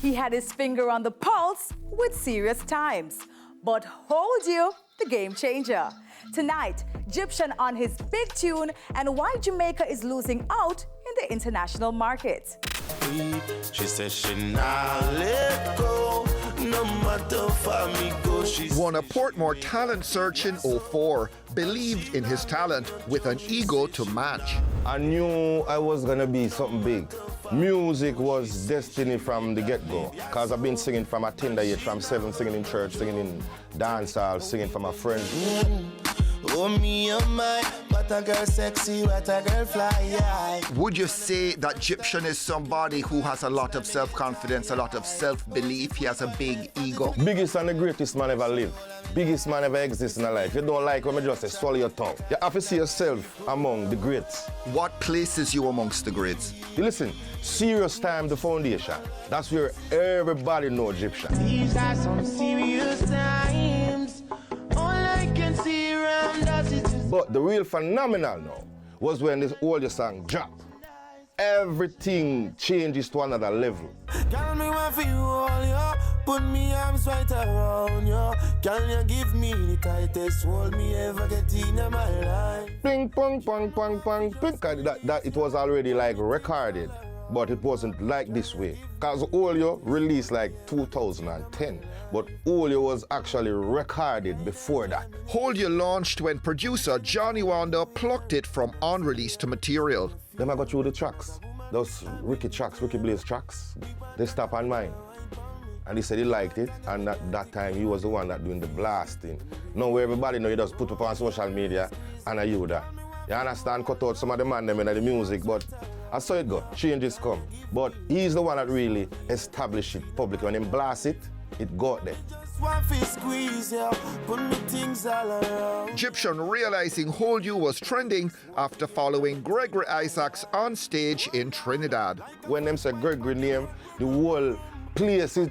He had his finger on the pulse with serious times. But hold you, the game changer. Tonight, Gyptian on his big tune and why Jamaica is losing out in the international market. She says she not let go, no matter for me go. Won a Portmore talent search in 2004, believed in his talent with an ego to match. I knew I was gonna be something big. Music was destiny from the get-go, because I've been singing from a tender age, from 7, singing in church, singing in dancehall, singing for my friends. Oh me, oh my, what a girl sexy, what a girl fly. Would you say that Gyptian is somebody who has a lot of self-confidence, a lot of self-belief? He has a big ego. Biggest and the greatest man ever lived. Biggest man ever exists in a life. You don't like when I just say swallow your tongue. You have to see yourself among the greats. What places you amongst the greats? You listen, serious time, the foundation. That's where everybody knows Gyptian. These are some serious times. All I can see around us is just... But the real phenomenal now was when this older song dropped. Everything changes to another level. Can me want for you all, yo. Put me arms right around you. Can you give me the tightest hold me ever get in my life? Ping, pong, pong, pong, pong, ping. That it was already like recorded, but it wasn't like this way. Because Olio released like 2010, but Olio was actually recorded before that. Hold You launched when producer Johnny Wonder plucked it from unreleased material. Then I got through the tracks, those Ricky Blaze tracks. They stopped on mine. And he said he liked it, and at that time he was the one that doing the blasting. Now where everybody know, you just put up on social media and I you that. You understand, cut out some of the man them in the music, but I saw it go, changes come. But he's the one that really established it publicly. When he blast it, it got there. Gyptian realizing Hold You was trending after following Gregory Isaacs on stage in Trinidad. When them say Gregory name, the whole place is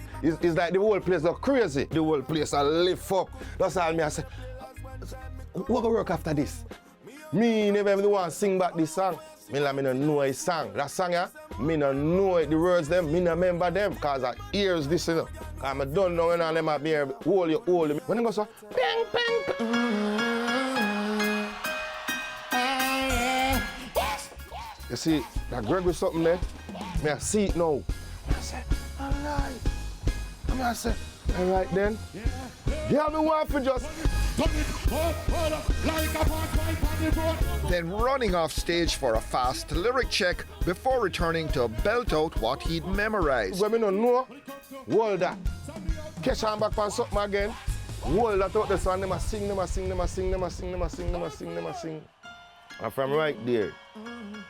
like the whole place go crazy. The whole place I lift up. That's all me I say, what gonna work after this? Me never even want to sing back this song. Me don't know his song. That song, yeah, me don't know it, the words them, me don't remember them, because I hears this, you know. I don't know when I them up here, hold you. When they go so, bang, bang, bang. You see, that Gregory something there, me I see it now. I say, all right. I say, all right then. Yeah, me want to just... Then running off stage for a fast lyric check before returning to belt out what he'd memorized. When me don't know, hold that. Catch on back on something again. Hold that out the song, them a sing. And from right there,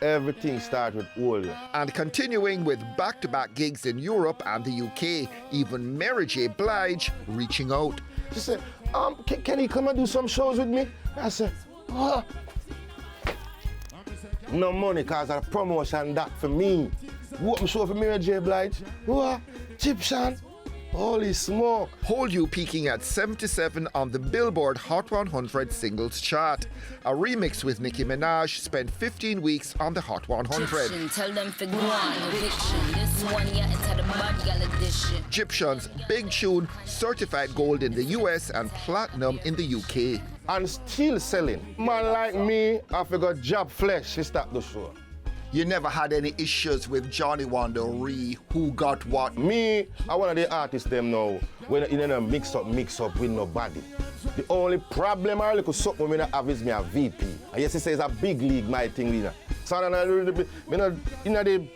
everything started with hold you. And continuing with back-to-back gigs in Europe and the UK, even Mary J. Blige reaching out. She said, can he come and do some shows with me? I said, what? No money, cause of the promotion that for me. What me show for Mary J. Blige? What? Gyptian? Holy smoke. Hold You peaking at 77 on the Billboard Hot 100 singles chart. A remix with Nicki Minaj spent 15 weeks on the Hot 100. Tell them for go on eviction. This one yeah, into the bad gal edition. Gyptian's big tune certified gold in the US and platinum in the UK. And still selling. Man like me, I forgot job flesh, he stopped the show. You never had any issues with Johnny Wonder, who got what? Me, I one of the artists them now, when you know mix up with nobody. The only problem I look something when I have is me a VP. And yes, he says a big league, my thing, you know. So I don't the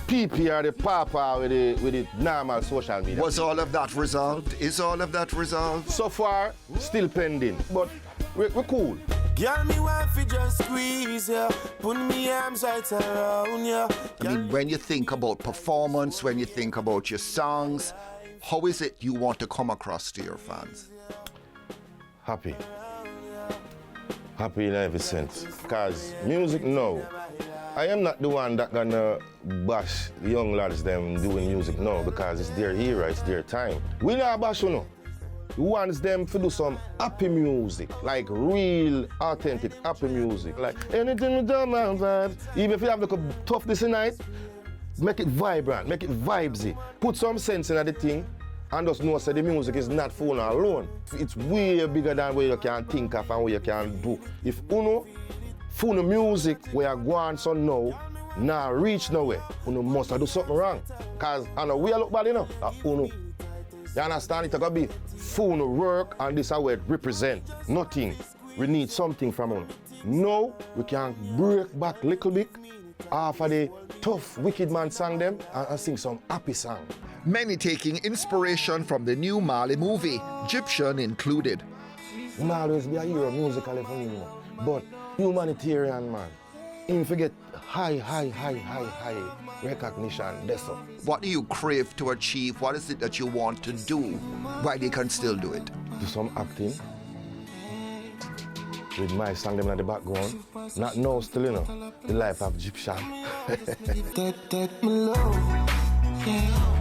PP or the papa with the normal social media. Was all of that resolved? Is all of that resolved? So far, still pending, but we're cool. Girl, me want to just squeeze ya, put me arms right around ya. I mean, when you think about performance, when you think about your songs, how is it you want to come across to your fans? Happy. Happy in every sense. Because music now, I am not the one that gonna bash the young lads them doing music now, because it's their era, it's their time. We not bash you know. We want them to do some happy music, like real, authentic happy music. Like anything we do, man, vibes. Even if you have like a tough this night, make it vibrant, make it vibesy. Put some sense in the thing and just know that the music is not for you alone. It's way bigger than what you can think of and what you can do. If uno for the music where you go on so now reach nowhere, uno must do something wrong. Because I know we look bad enough. Uno. You understand? It's gonna be for uno work and this is how it represent. Nothing. We need something from uno. Now we can break back a little bit off of the tough wicked man song them and sing some happy song. Many taking inspiration from the new Marley movie, Gyptian included. I'm always be a hero musically for me, but humanitarian man, him forget high recognition. That's all. What do you crave to achieve? What is it that you want to do while you can still do it? Do some acting with my song them in the background. Not now still, you know, the life of Gyptian. Take me low, yeah.